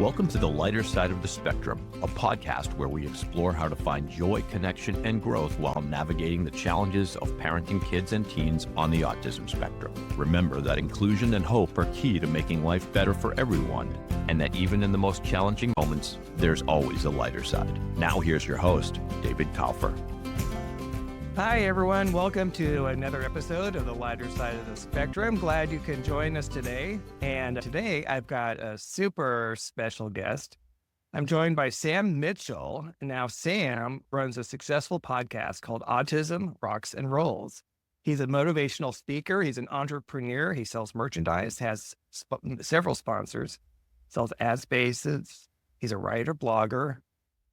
Welcome to the Lighter Side of the Spectrum, a podcast where we explore how to find joy, connection, and growth while navigating the challenges of parenting kids and teens on the autism spectrum. Remember that inclusion and hope are key to making life better for everyone, and that even in the most challenging moments, there's always a lighter side. Now here's your host, David Kaufer. Hi, everyone. Welcome to another episode of the Lighter Side of the Spectrum. Glad you can join us today. And today I've got a super special guest. I'm joined by Sam Mitchell. Now, Sam runs a successful podcast called Autism Rocks and Rolls. He's a motivational speaker. He's an entrepreneur. He sells merchandise, has several sponsors, sells ad spaces. He's a writer, blogger.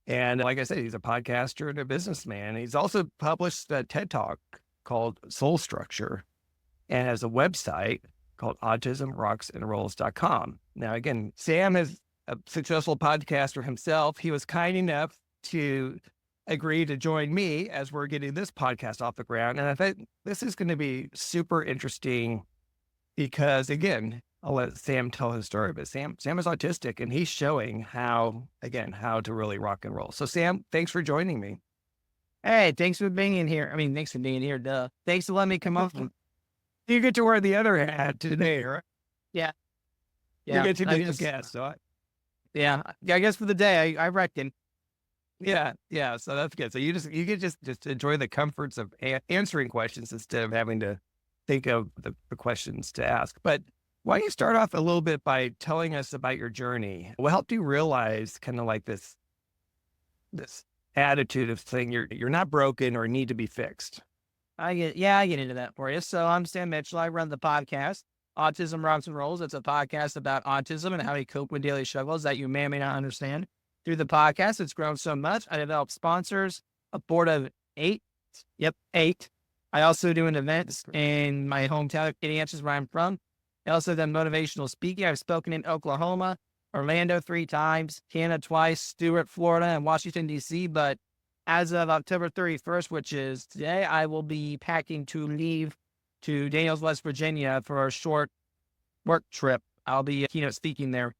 And like I said, he's a podcaster and a businessman. He's also published a TED Talk called Soul Structure and has a website called autismrocksandrolls.com. Now, again, Sam is a successful podcaster himself. He was kind enough to agree to join me as we're getting this podcast off the ground. And I think this is going to be super interesting because, again, I'll let Sam tell his story, but Sam is autistic and he's showing how to really rock and roll. So Sam, thanks for joining me. Hey, thanks for being in here. Thanks for being here. Thanks for letting me come on. You get to wear the other hat today, right? Yeah. You get to be the guest. So I guess for the day, I reckon. Yeah. So that's good. So you can just enjoy the comforts of answering questions instead of having to think of the questions to ask. But why don't you start off a little bit by telling us about your journey? What helped you realize kind of like this attitude of saying you're not broken or need to be fixed? I get into that for you. So I'm Sam Mitchell. I run the podcast, Autism Rocks and Rolls. It's a podcast about autism and how we cope with daily struggles that you may or may not understand. Through the podcast, it's grown so much. I developed sponsors, a board of 8. Yep, 8. I also do an event in my hometown, Kitty where I'm from. I also done motivational speaking. I've spoken in Oklahoma, Orlando 3 times, Canada twice, Stewart, Florida, and Washington, D.C. But as of October 31st, which is today, I will be packing to leave to Daniels, West Virginia for a short work trip. I'll be keynote speaking there.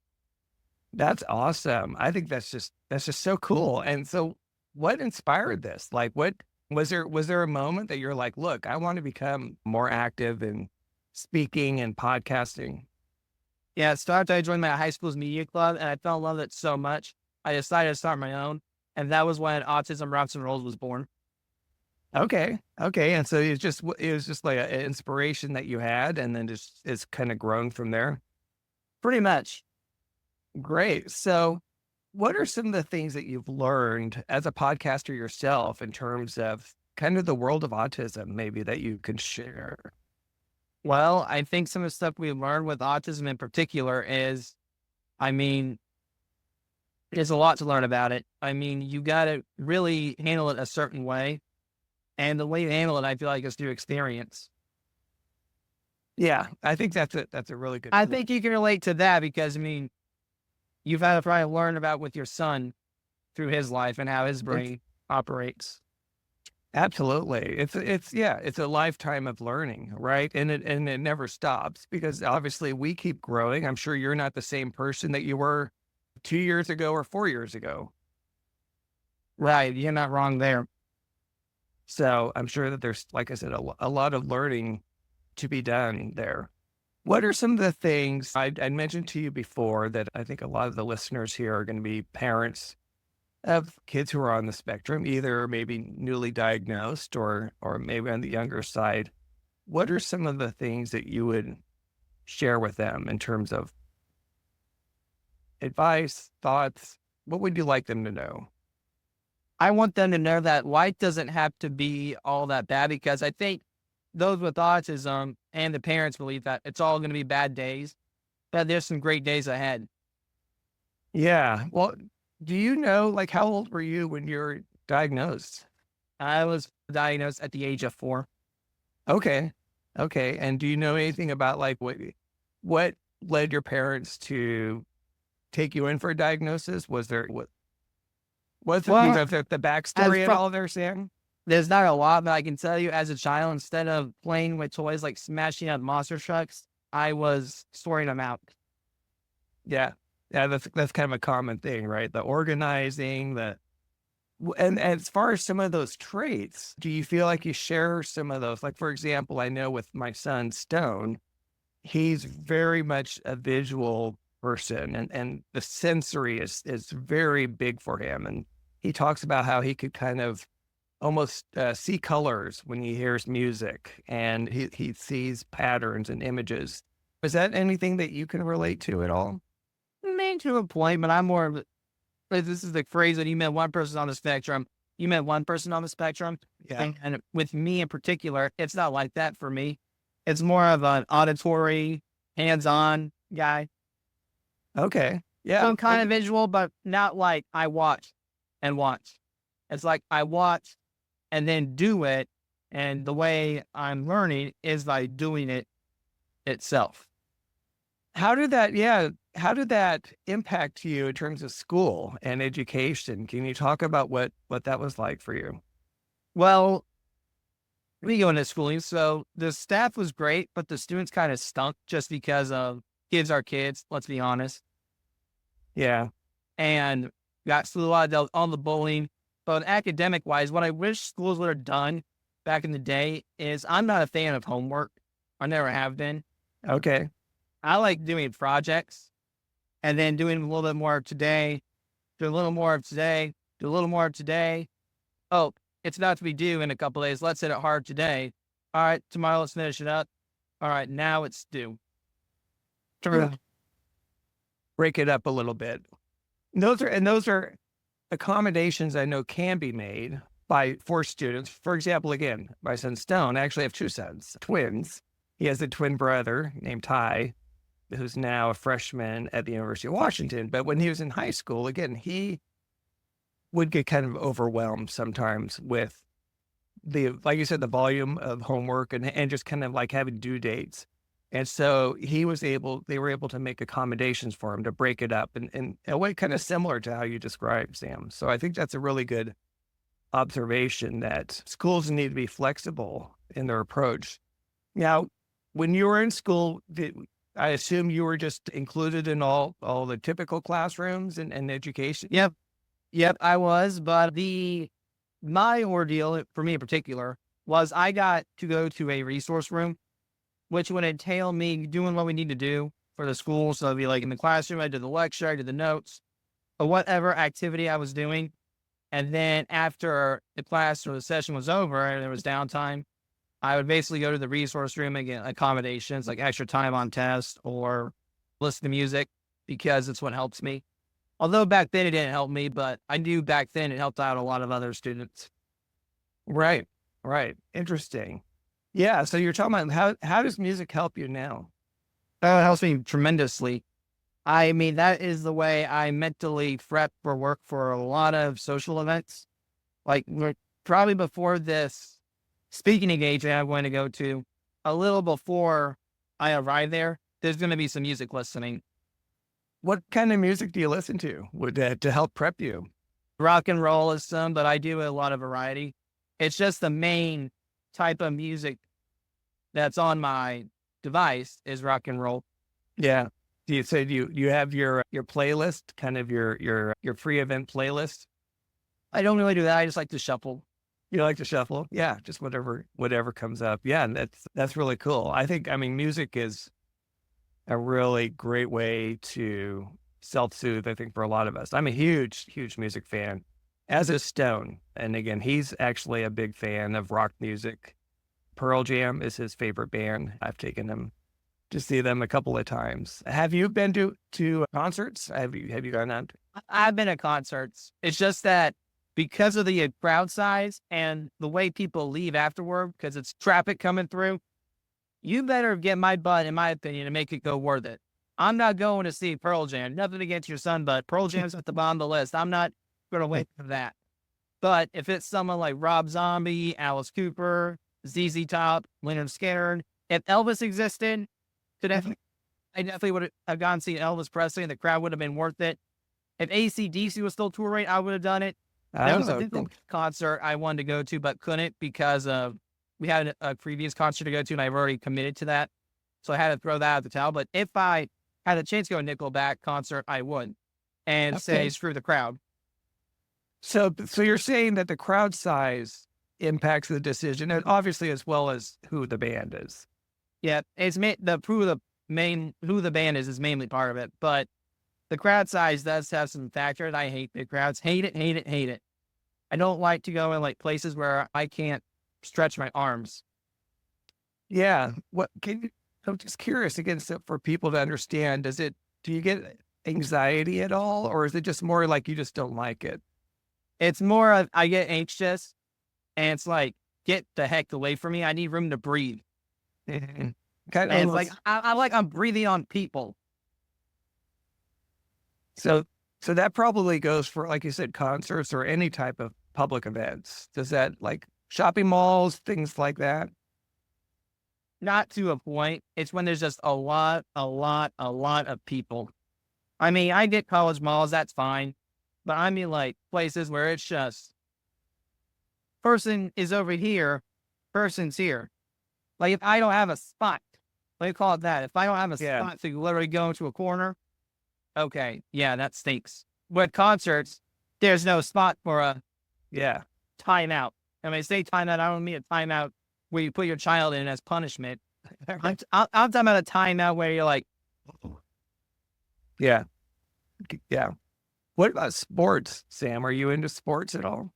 That's awesome. I think that's just so cool. And so what inspired this? Like, what was there a moment that you're like, look, I want to become more active in speaking and podcasting? Yeah, it started. I joined my high school's media club and I fell in love with it so much. I decided to start my own. And that was when Autism Rocks and Rolls was born. Okay. And so it was just like an inspiration that you had and then just it's kind of grown from there. Pretty much. Great. So what are some of the things that you've learned as a podcaster yourself in terms of kind of the world of autism, maybe that you can share? Well, I think some of the stuff we learned with autism in particular is, there's a lot to learn about it. You got to really handle it a certain way. And the way you handle it, I feel like, is through experience. Yeah, I think that's a really good I think you can relate to that because, you've had to probably learn about with your son through his life and how his brain operates. Absolutely. It's a lifetime of learning, right? And it never stops because obviously we keep growing. I'm sure you're not the same person that you were 2 years ago or 4 years ago. Right. You're not wrong there. So I'm sure that there's, like I said, a lot of learning to be done there. What are some of the things I mentioned to you before that I think a lot of the listeners here are going to be parents of kids who are on the spectrum, either maybe newly diagnosed or maybe on the younger side? What are some of the things that you would share with them in terms of advice, thoughts? What would you like them to know? I want them to know that life doesn't have to be all that bad because I think those with autism and the parents believe that it's all going to be bad days, but there's some great days ahead. Yeah. Well, do you know, like, how old were you when you were diagnosed? I was diagnosed at the age of 4. Okay. And do you know anything about like what led your parents to take you in for a diagnosis? Was there the backstory at all there, Sam? There's not a lot, but I can tell you as a child, instead of playing with toys like smashing up monster trucks, I was sorting them out. Yeah. Yeah, that's kind of a common thing, right? The organizing, and as far as some of those traits, do you feel like you share some of those? Like, for example, I know with my son Stone, he's very much a visual person, and the sensory is very big for him. And he talks about how he could kind of almost see colors when he hears music, and he sees patterns and images. Is that anything that you can relate to at all? Maybe to a point, but I'm more of but this is the phrase that you met one person on the spectrum. You met one person on the spectrum. Yeah. And with me in particular, it's not like that for me. It's more of an auditory, hands-on guy. Okay. Yeah. Some kind of visual, but not like I watch and watch. It's like I watch and then do it. And the way I'm learning is by doing it itself. How did that impact you in terms of school and education? Can you talk about what that was like for you? Well, we go into schooling, so the staff was great, but the students kind of stunk just because of kids are kids, let's be honest. Yeah. And got through a lot of all the bullying. But academic wise, what I wish schools would have done back in the day is I'm not a fan of homework. I never have been. Okay. I like doing projects and then doing a little bit more today, do a little more of today, do a little more of today. Oh, it's about to be due in a couple days. Let's hit it hard today. All right, tomorrow let's finish it up. All right, now it's due. Break it up a little bit. Those are accommodations I know can be made for students. For example, again, my son Stone, I actually have two sons, twins. He has a twin brother named Ty, who's now a freshman at the University of Washington. But when he was in high school, again, he would get kind of overwhelmed sometimes with like you said, the volume of homework and just kind of like having due dates. And so they were able to make accommodations for him to break it up in a way kind of similar to how you described, Sam. So I think that's a really good observation that schools need to be flexible in their approach. Now, when you were in school, I assume you were just included in all the typical classrooms and education? Yep, I was. But my ordeal for me in particular was I got to go to a resource room, which would entail me doing what we need to do for the school. So it'd be like in the classroom, I did the lecture, I did the notes, or whatever activity I was doing. And then after the class or the session was over and there was downtime, I would basically go to the resource room and get accommodations like extra time on test or listen to music because it's what helps me. Although back then it didn't help me, but I knew back then it helped out a lot of other students. Right. Interesting. Yeah. So you're talking about how does music help you now? It helps me tremendously. I mean, that is the way I mentally prep for work for a lot of social events. Like probably before this speaking engagement I'm going to go to, a little before I arrive there, there's going to be some music listening. What kind of music do you listen to to help prep you? Rock and roll is some, but I do a lot of variety. It's just the main type of music that's on my device is rock and roll. Yeah. Do you have your playlist, kind of your free event playlist? I don't really do that. I just like to shuffle. You like to shuffle? Yeah, just whatever comes up. Yeah, and that's really cool. I mean, music is a really great way to self-soothe, I think, for a lot of us. I'm a huge music fan, as is Stone. And again, he's actually a big fan of rock music. Pearl Jam is his favorite band. I've taken him to see them a couple of times. Have you been to concerts? Have you gone out? I've been at concerts. It's just that because of the crowd size and the way people leave afterward, because it's traffic coming through, you better get my butt, in my opinion, to make it go worth it. I'm not going to see Pearl Jam. Nothing against your son, but Pearl Jam's at the bottom of the list. I'm not going to wait for that. But if it's someone like Rob Zombie, Alice Cooper, ZZ Top, Leonard Skinner, if Elvis existed, I definitely would have gone to see Elvis Presley and the crowd would have been worth it. If AC/DC was still touring, I would have done it. That was a concert I wanted to go to, but couldn't because we had a previous concert to go to and I've already committed to that. So I had to throw that out the towel. But if I had a chance to go to a Nickelback concert, I would, and say, Okay. screw the crowd. So you're saying that the crowd size impacts the decision, and obviously as well as who the band is. Yeah, it's who the band is mainly part of it, but the crowd size does have some factors. I hate big crowds. Hate it, hate it, hate it. I don't like to go in like places where I can't stretch my arms. Yeah. I'm just curious again, so for people to understand, do you get anxiety at all, or is it just more like you just don't like it? It's more of I get anxious, and it's like, get the heck away from me. I need room to breathe. Kind And of it's like I'm breathing on people. so that probably goes for, like you said, concerts or any type of public events. Does that, like shopping malls, things like that? Not to a point. It's when there's just a lot of people. I mean, I get college malls, that's fine. But I mean like places where it's just person is over here, person's here. Like if I don't have a spot, let me call it that. If I don't have a Yeah. spot to literally go into a corner, okay, yeah, that stinks. With concerts, there's no spot for a Yeah. timeout. And when I say timeout, I don't mean a timeout where you put your child in as punishment. I'm talking about a timeout where you're like, Yeah. Yeah. What about sports, Sam? Are you into sports at all?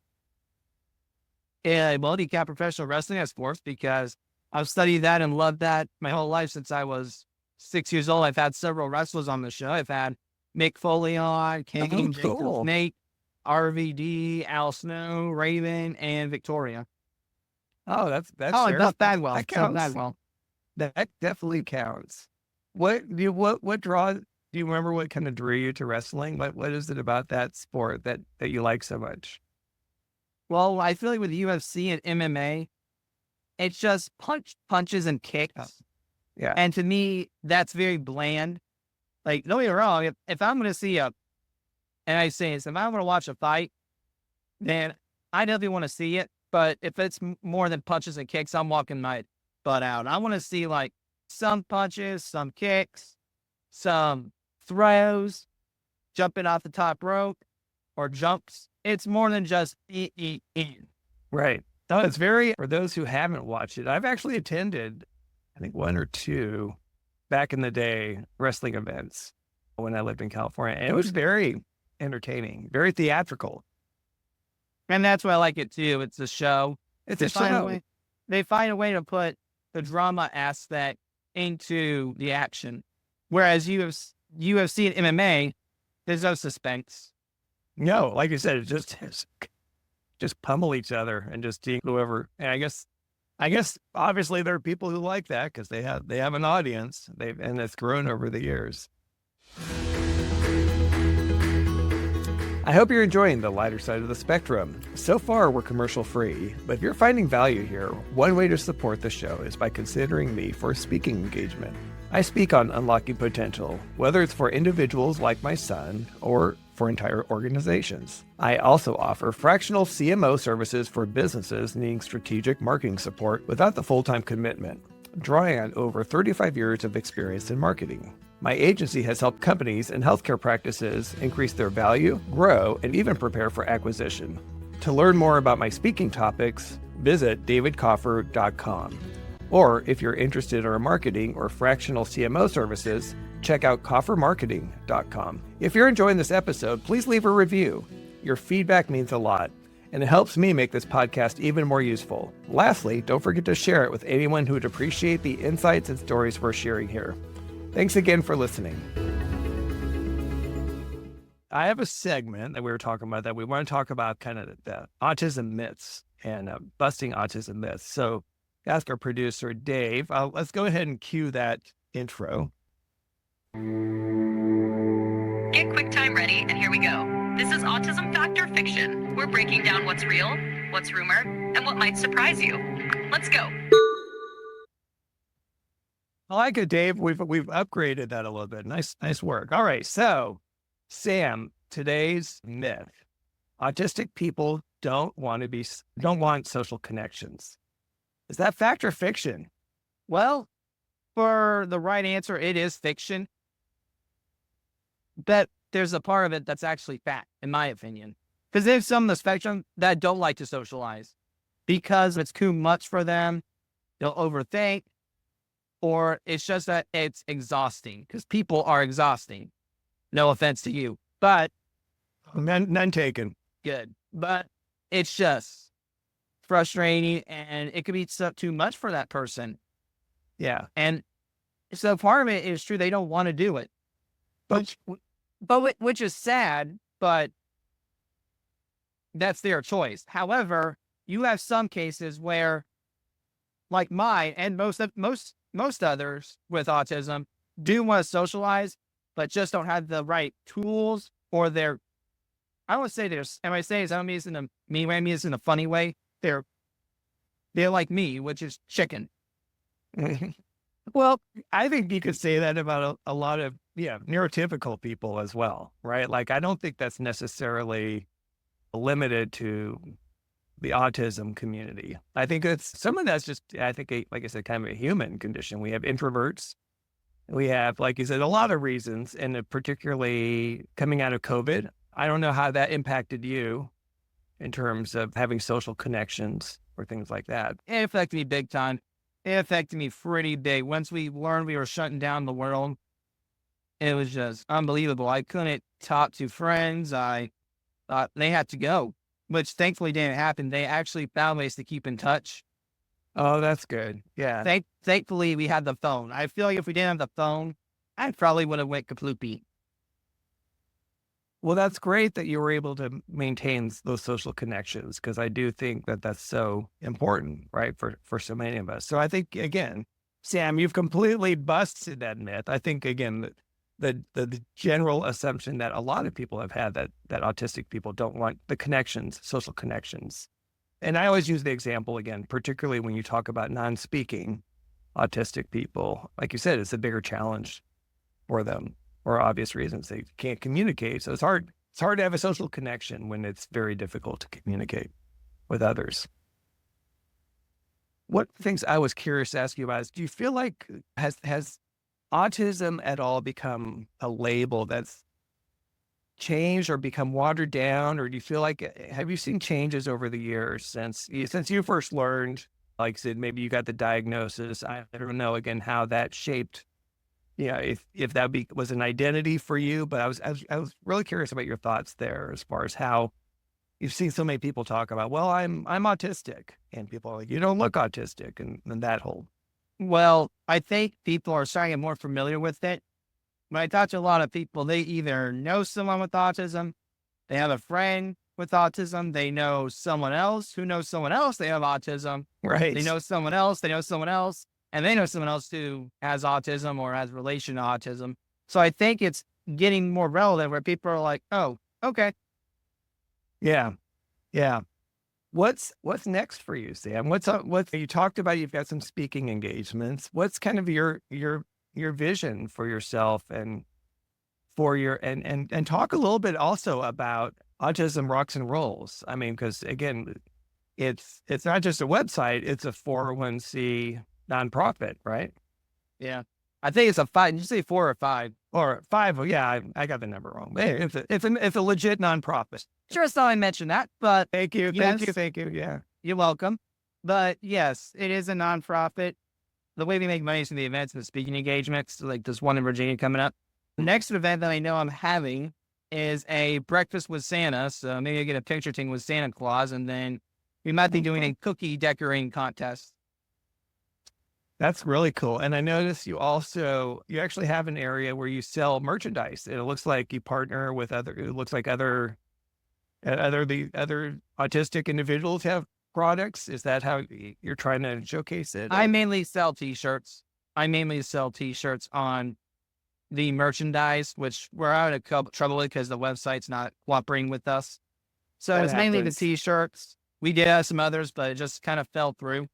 yeah, I multi-cap professional wrestling as sports because I've studied that and loved that my whole life since I was 6 years old. I've had several wrestlers on the show. I've had Mick Foley on, King, Jacob cool. Snake, RVD, Al Snow, Raven, and Victoria. Oh, that's Oh, fair. not bad well. That Not counts. bad well. That definitely counts. What do you remember what kind of drew you to wrestling? What is it about that sport that you like so much? Well, I feel like with UFC and MMA, it's just punches and kicks. Yeah. And to me, that's very bland. Like, don't get me wrong, if I'm going to see and I say this, if I'm going to watch a fight, then I definitely want to see it. But if it's more than punches and kicks, I'm walking my butt out. I want to see like some punches, some kicks, some throws, jumping off the top rope or jumps. It's more than just Right. No, it's very, for those who haven't watched it, I've actually attended, I think 1 or 2 back in the day wrestling events when I lived in California. And it was very entertaining, very theatrical. And that's why I like it too. It's a show. It's They a find a show. way, they find a way to put the drama aspect into the action. Whereas UFC and MMA, there's no suspense. No, like you said, it's just pummel each other and just take whoever. And I guess obviously there are people who like that because they have an audience. And it's grown over the years. I hope you're enjoying the lighter side of the spectrum. So far, we're commercial free, but if you're finding value here, one way to support the show is by considering me for a speaking engagement. I speak on unlocking potential, whether it's for individuals like my son or for entire organizations. I also offer fractional CMO services for businesses needing strategic marketing support without the full-time commitment, drawing on over 35 years of experience in marketing. My agency has helped companies and healthcare practices increase their value, grow, and even prepare for acquisition. To learn more about my speaking topics, visit davidcoffer.com. Or if you're interested in our marketing or fractional CMO services, check out coffermarketing.com. If you're enjoying this episode, please leave a review. Your feedback means a lot, and it helps me make this podcast even more useful. Lastly, don't forget to share it with anyone who would appreciate the insights and stories we're sharing here. Thanks again for listening. I have a segment that we were talking about that we want to talk about kind of the autism myths and busting autism myths. So ask our producer, Dave, let's go ahead and cue that intro. Get QuickTime ready, and here we go. This is Autism Fact or Fiction. We're breaking down what's real, what's rumor, and what might surprise you. Let's go. I like it, Dave. We've upgraded that a little bit. Nice work. All right. So, Sam, today's myth: autistic people don't want social connections. Is that fact or fiction? Well, for the right answer, it is fiction. but there's a part of it that's actually fat, in my opinion. Because there's some of the spectrum that don't like to socialize because it's too much for them. They'll overthink, or it's just that it's exhausting because people are exhausting. No offense to you, but None taken. good. But it's just frustrating, and it could be too much for that person. Yeah. And so part of it is true. They don't want to do it, But which is sad, but that's their choice. However, you have some cases where, like mine and most others with autism, do want to socialize, but just don't have the right tools, or they're, I don't want to say there's, and I say this, I don't mean this in a mean way, I mean this in a funny way. They're like me, which is chicken. well, I think you could say that about a lot of, neurotypical people as well, right? Like, I don't think that's necessarily limited to the autism community. I think it's some of that's just, like I said, kind of a human condition. We have introverts. We have, like you said, a lot of reasons, and particularly coming out of COVID. I don't know how that impacted you in terms of having social connections or things like that. It affected me big time. It affected me pretty big. Once we learned we were shutting down the world, it was just unbelievable. I couldn't talk to friends. I thought they had to go, which thankfully didn't happen. They actually found ways to keep in touch. Oh, that's good. Yeah. Thankfully, we had the phone. I feel like if we didn't have the phone, I probably would have went kaploopy. Well, that's great that you were able to maintain those social connections, because I do think that that's so important, right, for so many of us. So I think, again, Sam, you've completely busted that myth. I think, again, the general assumption that a lot of people have had that autistic people don't want the connections, social connections. And I always use the example, again, particularly when you talk about non-speaking autistic people. Like you said, it's a bigger challenge for them for obvious reasons. They can't communicate. So it's hard to have a social connection when it's very difficult to communicate with others. What things I was curious to ask you about is, do you feel like has autism at all become a label that's changed or become watered down? Or do you feel like, have you seen changes over the years since you first learned, like I said, maybe you got the diagnosis? I don't know, again, how that shaped, if that was an identity for you, but I was really curious about your thoughts there as far as how you've seen so many people talk about, well, I'm autistic, and people are like, you don't look autistic, and that whole. Well, I think people are starting to get more familiar with it. When I talk to a lot of people, they either know someone with autism, they have a friend with autism, they know someone else who knows someone else they have autism, Right. they know someone else, they know someone else, and they know someone else who has autism or has relation to autism. So I think it's getting more relevant where people are like, oh, okay. Yeah. Yeah. What's next for you, Sam? What you talked about? You've got some speaking engagements. What's kind of your vision for yourself and for your, and talk a little bit also about Autism Rocks and Rolls. I mean, because again, it's not just a website, it's a 401c nonprofit, right? Yeah. I think it's a 5. Did you say 4 or 5? Or 5. Oh, yeah, I got the number wrong. Hey, it's a legit nonprofit. Sure, so I mentioned that, but Thank you. yes, Thank you. Yeah. you're welcome. But yes, it is a nonprofit. The way we make money is from the events and the speaking engagements, like this one in Virginia coming up. The next event that I know I'm having is a breakfast with Santa. So maybe I get a picture taken with Santa Claus, and then we might be doing a cookie decorating contest. That's really cool. And I noticed you actually have an area where you sell merchandise. It looks like you partner with other autistic individuals have products. Is that how you're trying to showcase it? I mainly sell t-shirts. I mainly sell t-shirts on the merchandise, which we're out of trouble with because the website's not cooperating with us. So That it's mainly the happens. t-shirts. We did have some others, but it just kind of fell through.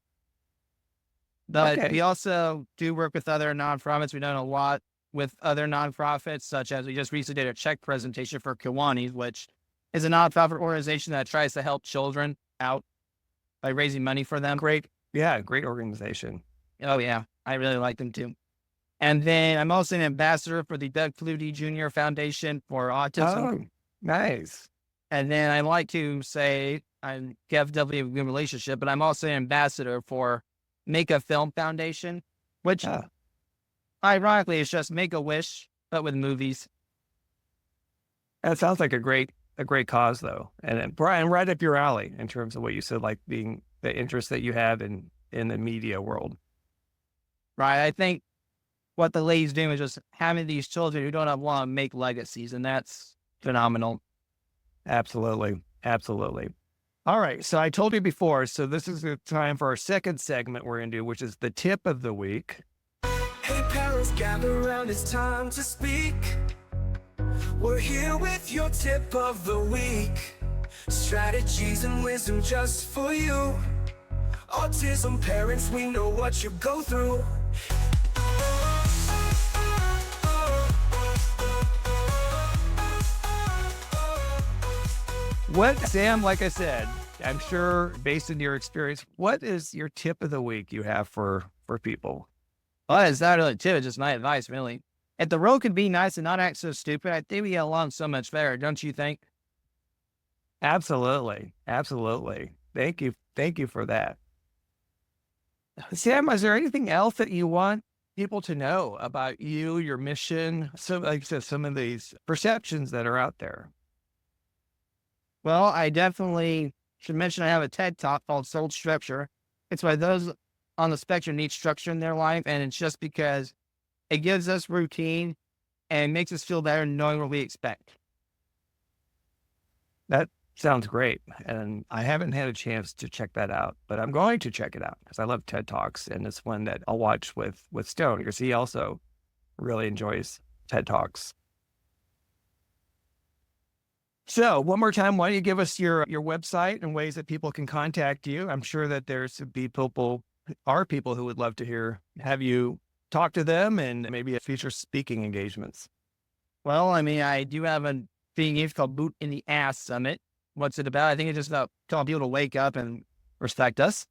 But Okay. we also do work with other nonprofits. We've done a lot with other nonprofits, such as we just recently did a check presentation for Kiwanis, which is a nonprofit organization that tries to help children out by raising money for them. Great. Yeah. Great organization. Oh, yeah. I really like them too. And then I'm also an ambassador for the Doug Flutie Jr. Foundation for Autism. Oh, nice. And then I like to say I'm definitely a good relationship, but I'm also an ambassador for Make a Film Foundation, which ironically is just Make-A-Wish, but with movies. That sounds like a great cause, though. And Brian, right up your alley in terms of what you said, like being the interest that you have in the media world. Right. I think what the lady's doing is just having these children who don't want to make legacies, and that's phenomenal. Absolutely. Absolutely. All right. So I told you before, so this is the time for our second segment we're going to do, which is the tip of the week. Hey, parents, gather around, it's time to speak. We're here with your tip of the week. Strategies and wisdom just for you. Autism parents, we know what you go through. What, Sam, like I said, I'm sure based on your experience, what is your tip of the week you have for people? Well, it's not really a tip, it's just my advice, really. If the world could be nice and not act so stupid, I think we get along so much better, don't you think? Absolutely. Absolutely. Thank you. Thank you for that. Sam, is there anything else that you want people to know about you, your mission? So, like I said, some of these perceptions that are out there. Well, I definitely should mention I have a TED Talk called Soul Structure. It's why those on the spectrum need structure in their life, and it's just because it gives us routine and makes us feel better knowing what we expect. That sounds great. And I haven't had a chance to check that out, but I'm going to check it out because I love TED Talks. And it's one that I'll watch with Stone because he also really enjoys TED Talks. So one more time, why don't you give us your website and ways that people can contact you? I'm sure that there's people who would love to have you talk to them and maybe a future speaking engagements. Well, I mean, I do have a thing called Boot in the Ass Summit. What's it about? I think it's just about telling people to wake up and respect us.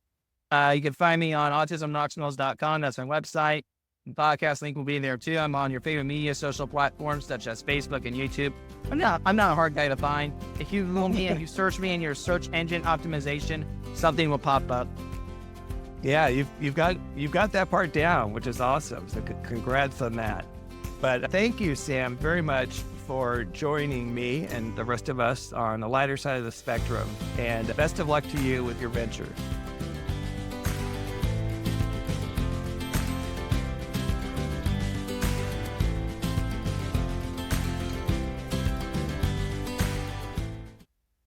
You can find me on autismrocksandrolls.com. That's my website. The podcast link will be there too. I'm on your favorite media social platforms such as Facebook and YouTube. I'm not a hard guy to find. If you Google me and you search me in your search engine optimization, something will pop up. Yeah, you've got that part down, which is awesome. So congrats on that. But thank you, Sam, very much for joining me and the rest of us on the lighter side of the spectrum. And best of luck to you with your venture.